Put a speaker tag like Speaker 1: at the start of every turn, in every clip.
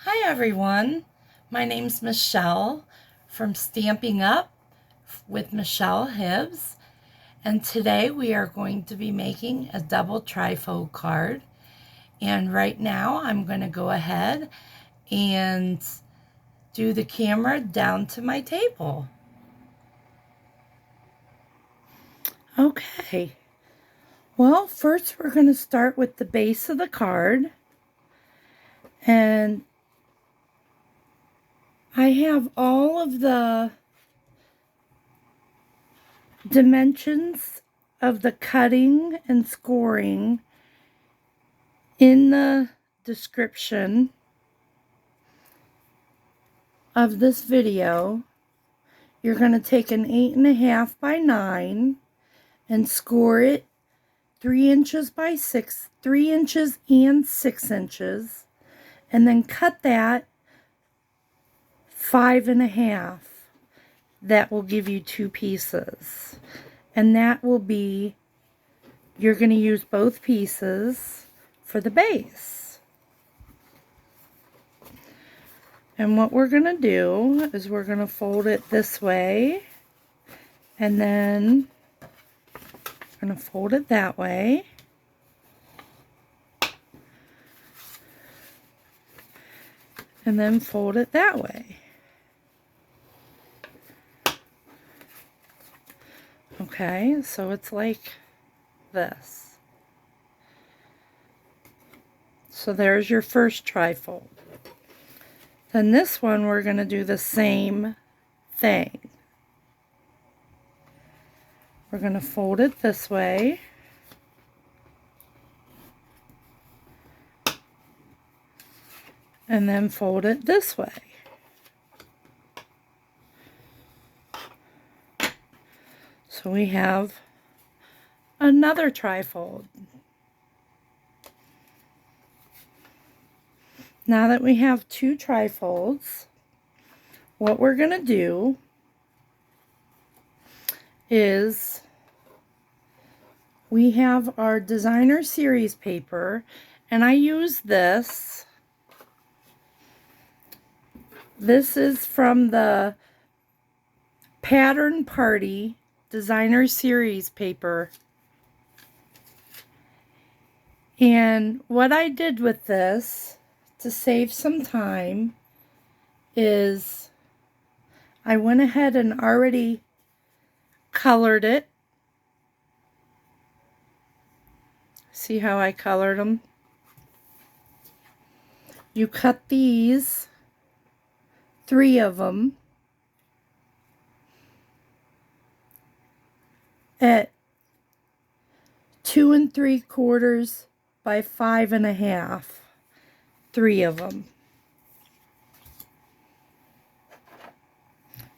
Speaker 1: Hi everyone, my name's Michelle from Stamping Up with Michelle Hibbs, and today we are going to be making a double trifold card. And right now I'm going to go ahead and do the camera down to my table. Okay, well first we're going to start with the base of the card, and I have all of the dimensions of the cutting and scoring in the description of this video. You're going to take an 8.5 by 9 and score it 3 inches by 3 inches and 6 inches, and then cut that 5.5. That will give you 2 pieces, and that will be, you're going to use both pieces for the base. And what we're going to do is we're going to fold it this way, and then we're going to fold it that way, and then fold it that way. Okay, so it's like this. So there's your first trifold. Then this one we're going to do the same thing. We're going to fold it this way, and then fold it this way. So we have another trifold. Now that we have 2 trifolds, what we're going to do is we have our designer series paper, and I use this. This is from the Pattern Party designer series paper. And what I did with this to save some time is I went ahead and already colored it. See how I colored them? You cut these, 3 of them, at 2 3/4 by 5.5. 3 of them.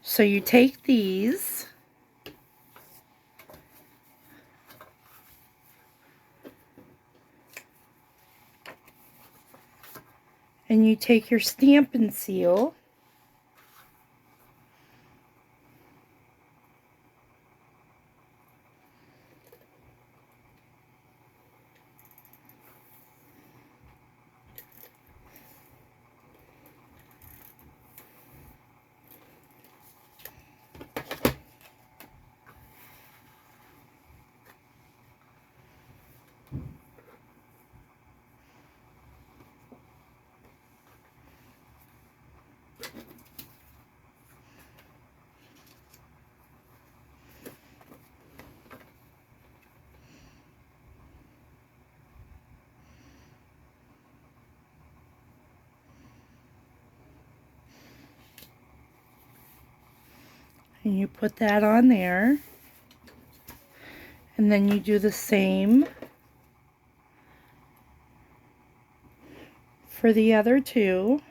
Speaker 1: So you take these and you take your Stampin' Seal and you put that on there, and then you do the same for the other 2.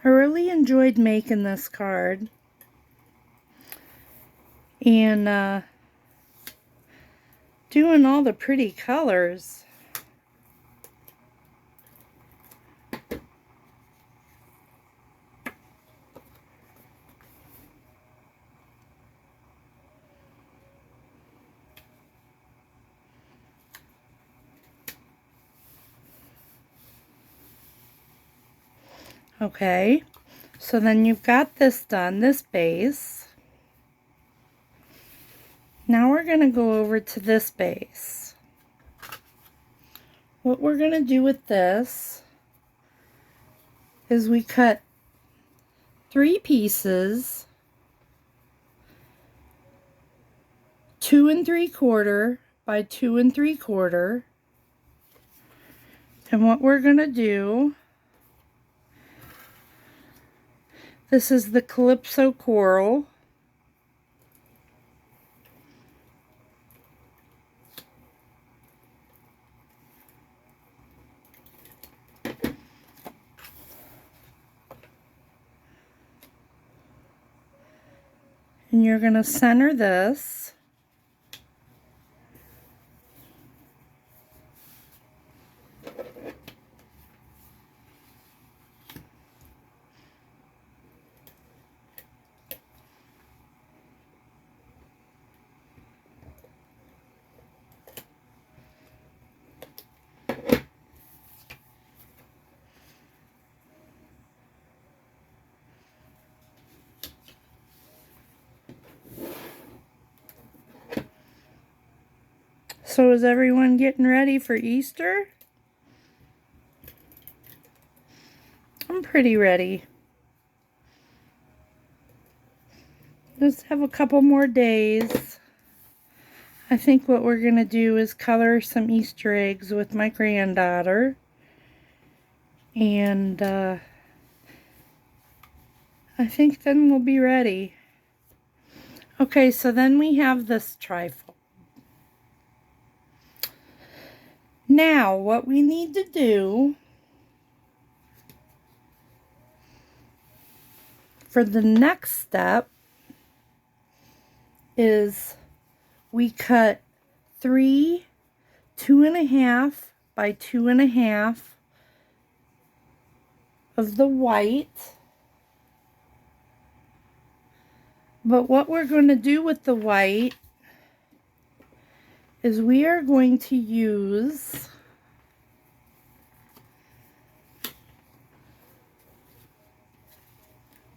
Speaker 1: I really enjoyed making this card. And doing all the pretty colors. Okay, so then you've got this done, this base. Now we're going to go over to this base. What we're going to do with this is we cut 3 pieces, 2 3/4 by 2 3/4. And what we're going to do, this is the Calypso Coral. And you're going to center this. So is everyone getting ready for Easter? I'm pretty ready. Just have a couple more days. I think what we're going to do is color some Easter eggs with my granddaughter. And I think then we'll be ready. Okay, so then we have this trifold. Now, what we need to do for the next step is we cut 3 2.5 by 2.5 of the white. But what we're going to do with the white is we are going to use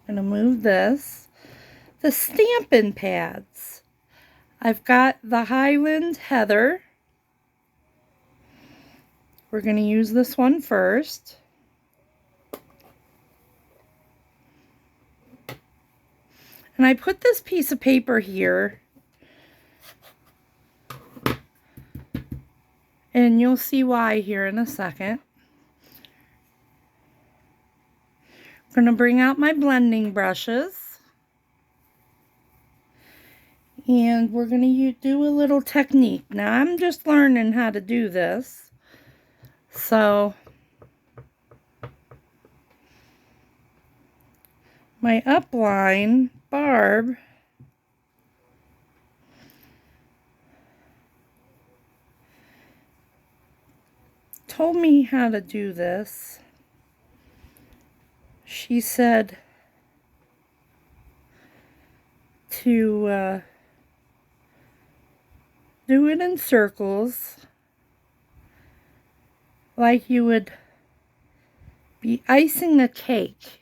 Speaker 1: I'm going to move this, the Stampin' pads. I've got the Highland Heather. We're going to use this one first. And I put this piece of paper here, and you'll see why here in a second. I'm going to bring out my blending brushes, and we're going to do a little technique. Now I'm just learning how to do this, so my upline, Barb, told me how to do this. She said to do it in circles like you would be icing a cake.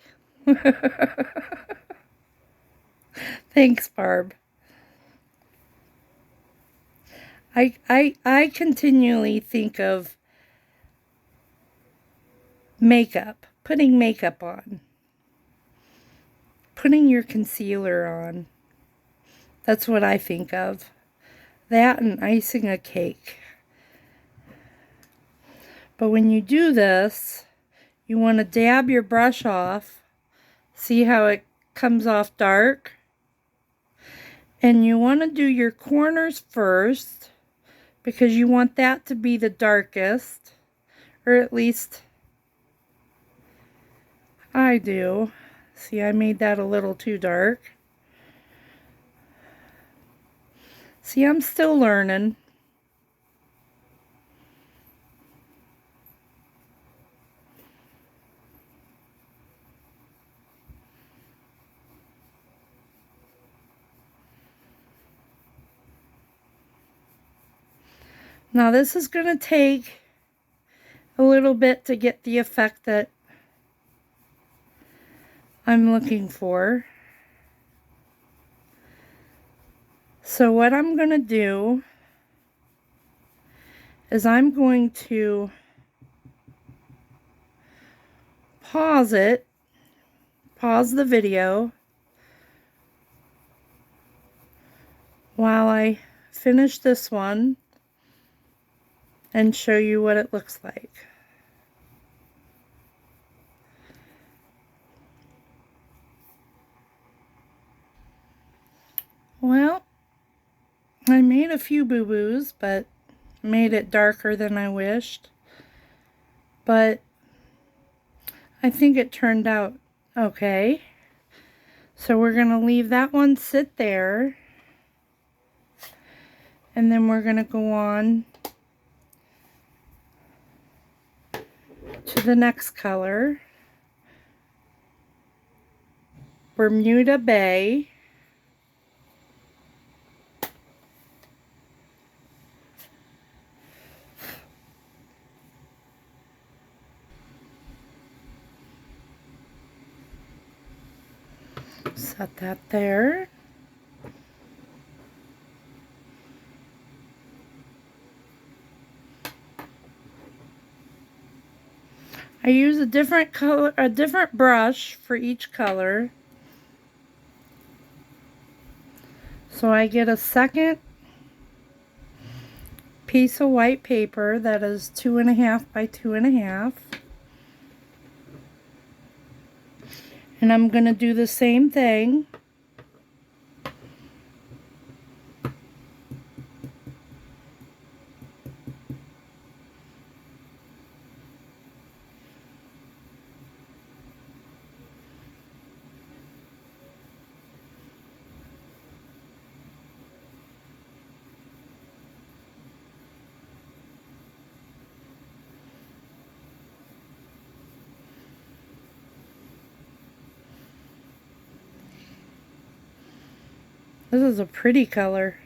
Speaker 1: Thanks, Barb. I continually think of makeup, putting makeup on, putting your concealer on. That's what I think of. That and icing a cake. But when you do this, you want to dab your brush off. See how it comes off dark? And you want to do your corners first, because you want that to be the darkest, or at least I do. See, I made that a little too dark. See, I'm still learning. Now this is going to take a little bit to get the effect that I'm looking for. So what I'm going to do is I'm going to pause the video while I finish this one and show you what it looks like. Well, I made a few boo-boos, but made it darker than I wished. But I think it turned out okay. So we're going to leave that one sit there. And then we're going to go on to the next color. Bermuda Bay. Set that there. I use a different color, a different brush for each color. So I get a second piece of white paper that is 2.5 by 2.5. And I'm going to do the same thing. This is a pretty color.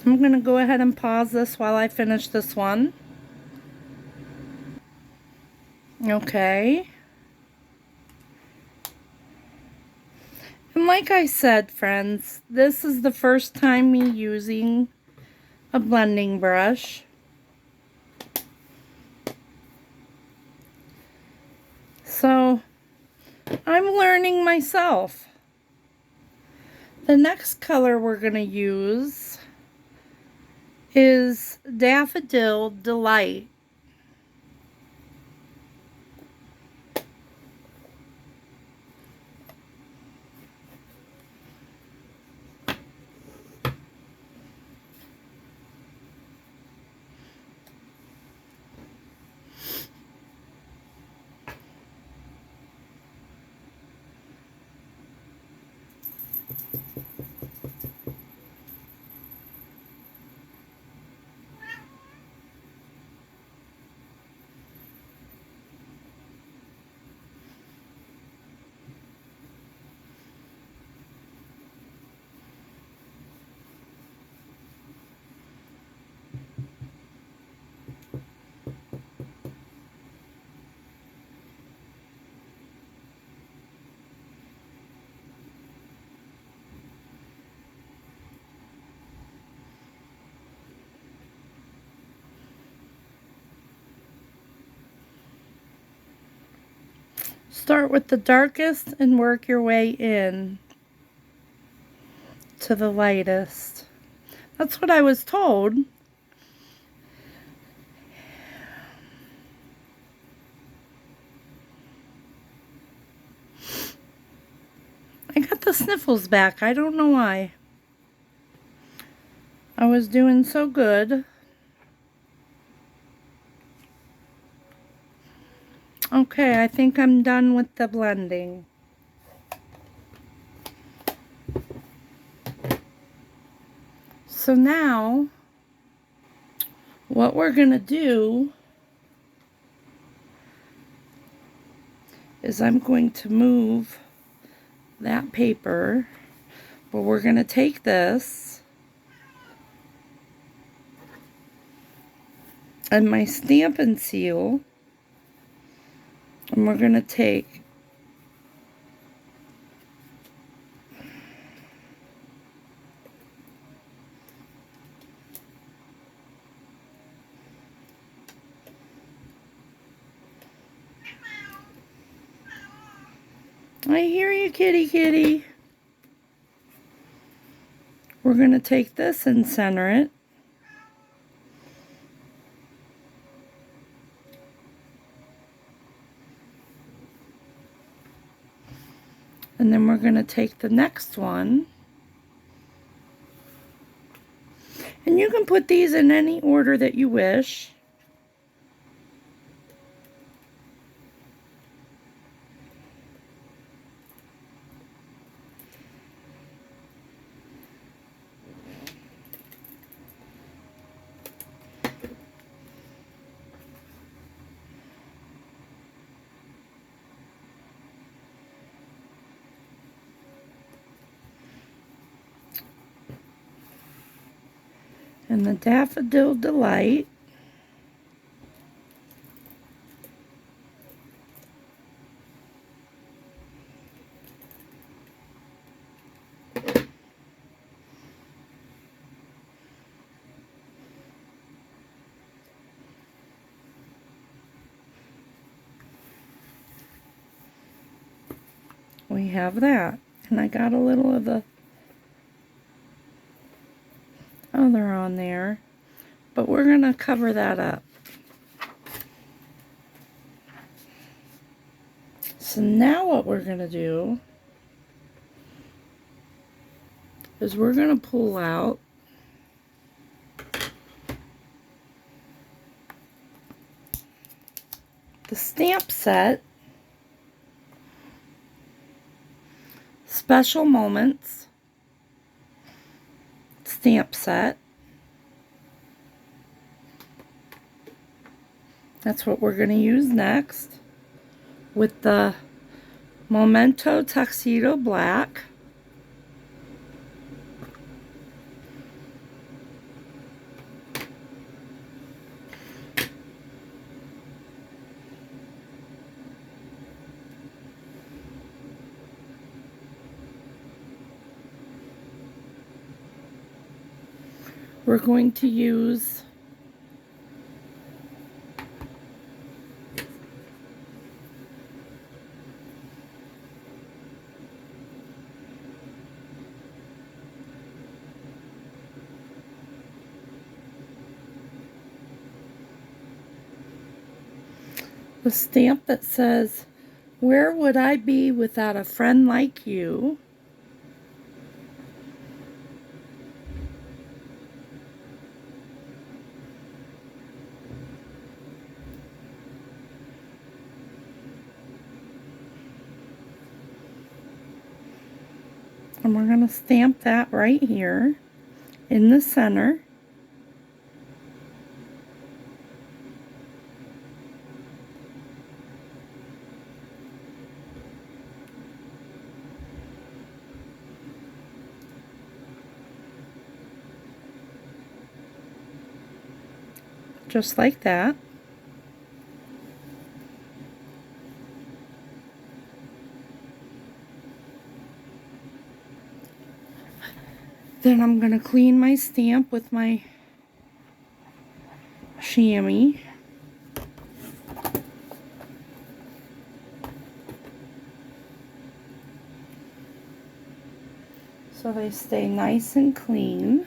Speaker 1: I'm going to go ahead and pause this while I finish this one. Okay. And like I said, friends, this is the first time me using a blending brush. So I'm learning myself. The next color we're going to use is Daffodil Delight. Start with the darkest and work your way in to the lightest. That's what I was told. I got the sniffles back. I don't know why. I was doing so good. Okay, I think I'm done with the blending. So now, what we're going to do is I'm going to move that paper, but we're going to take this and my Stampin' Seal, and we're going to take I hear you, kitty kitty. We're going to take this and center it. And then we're going to take the next one. And you can put these in any order that you wish. And the Daffodil Delight. We have that. And I got a little of the other on there, but we're going to cover that up. So now what we're going to do is we're going to pull out the stamp set, Special Moments stamp set. That's what we're going to use next with the Memento Tuxedo Black. We're going to use the stamp that says, "Where would I be without a friend like you?" And we're going to stamp that right here in the center. Just like that. Then I'm going to clean my stamp with my shammy. so they stay nice and clean.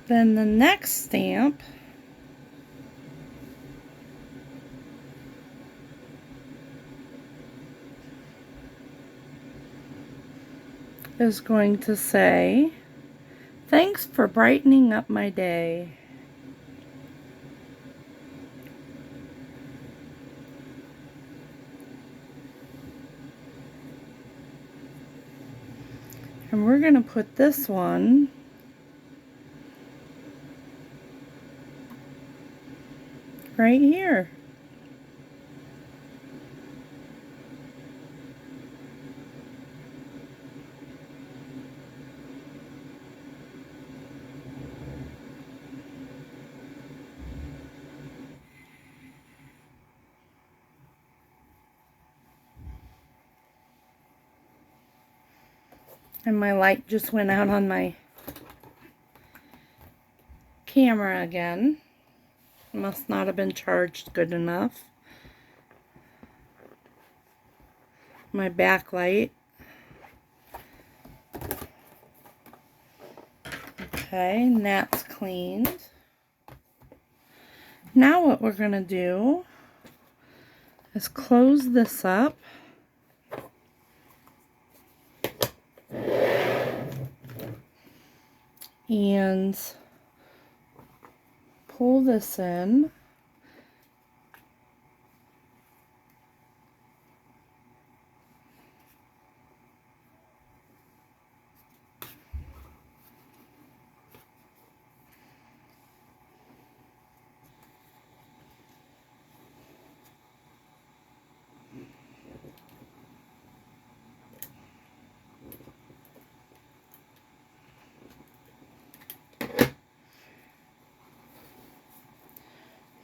Speaker 1: Then the next stamp is going to say, "Thanks for brightening up my day." And we're going to put this one right here. And my light just went out on my camera again. Must not have been charged good enough. My backlight. Okay, and that's cleaned. Now what we're going to do is close this up. And pull this in.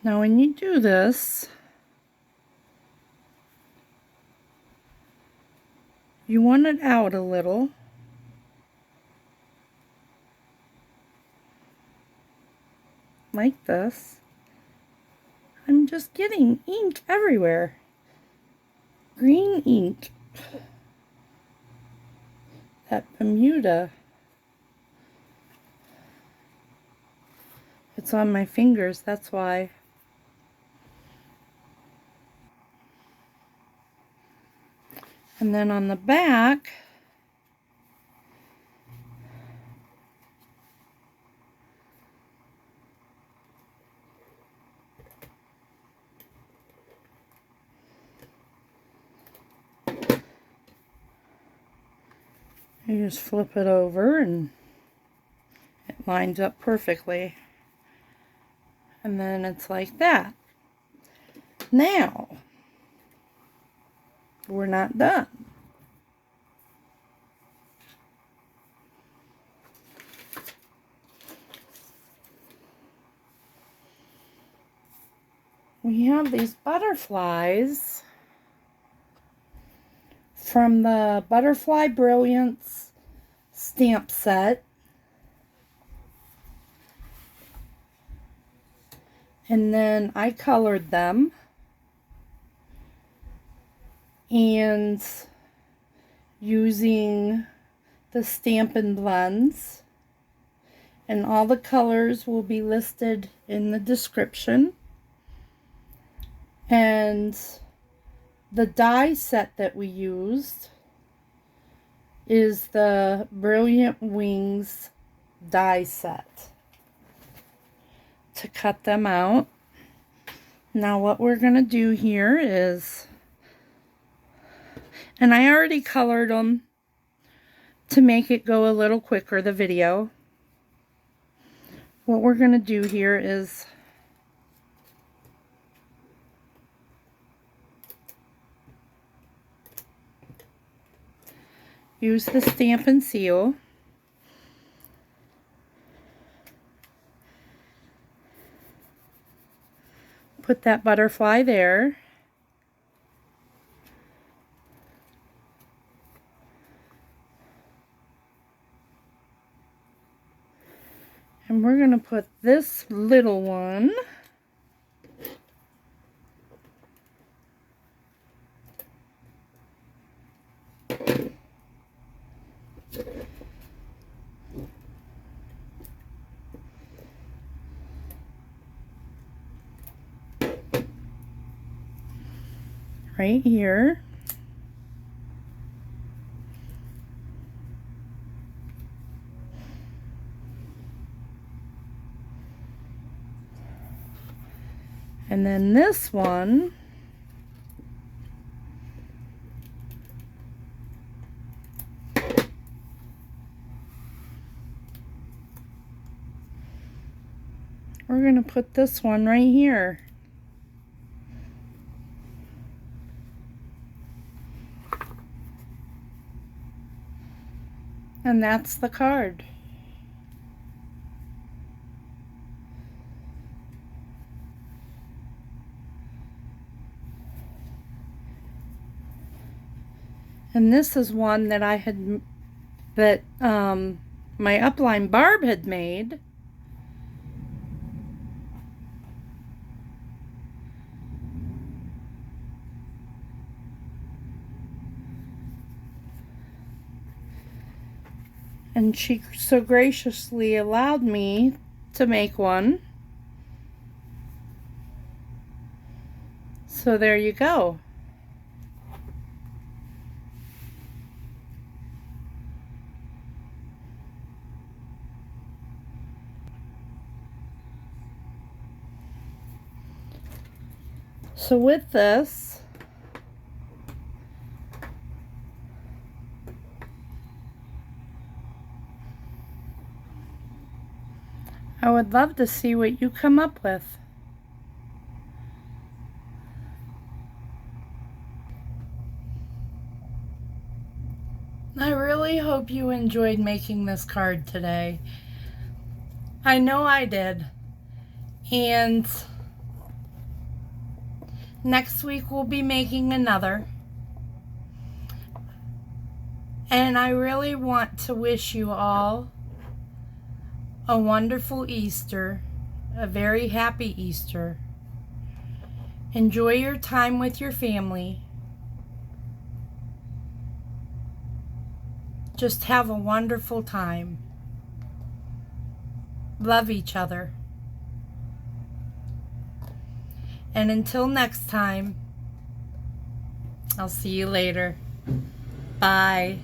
Speaker 1: Now when you do this, you want it out a little. Like this. I'm just getting ink everywhere. Green ink. That Bermuda. It's on my fingers, that's why. And then on the back, you just flip it over and it lines up perfectly. And then it's like that. Now, we're not done. We have these butterflies from the Butterfly Brilliance stamp set. And then I colored them. And using the Stampin Blends. And all the colors will be listed in the description. And the die set that we used is the Brilliant Wings die set to cut them out. Now what we're going to do here is, and I already colored them to make it go a little quicker, the video. What we're going to do here is use the Stampin' Seal. Put that butterfly there. And we're going to put this little one right here. And then this one we're going to put this one right here. And that's the card. And this is one that my upline Barb had made. And she so graciously allowed me to make one. So there you go. So with this, I would love to see what you come up with. I really hope you enjoyed making this card today. I know I did. And next week we'll be making another. And I really want to wish you all a wonderful Easter, a very happy Easter. Enjoy your time with your family. Just have a wonderful time. Love each other. And until next time, I'll see you later. Bye.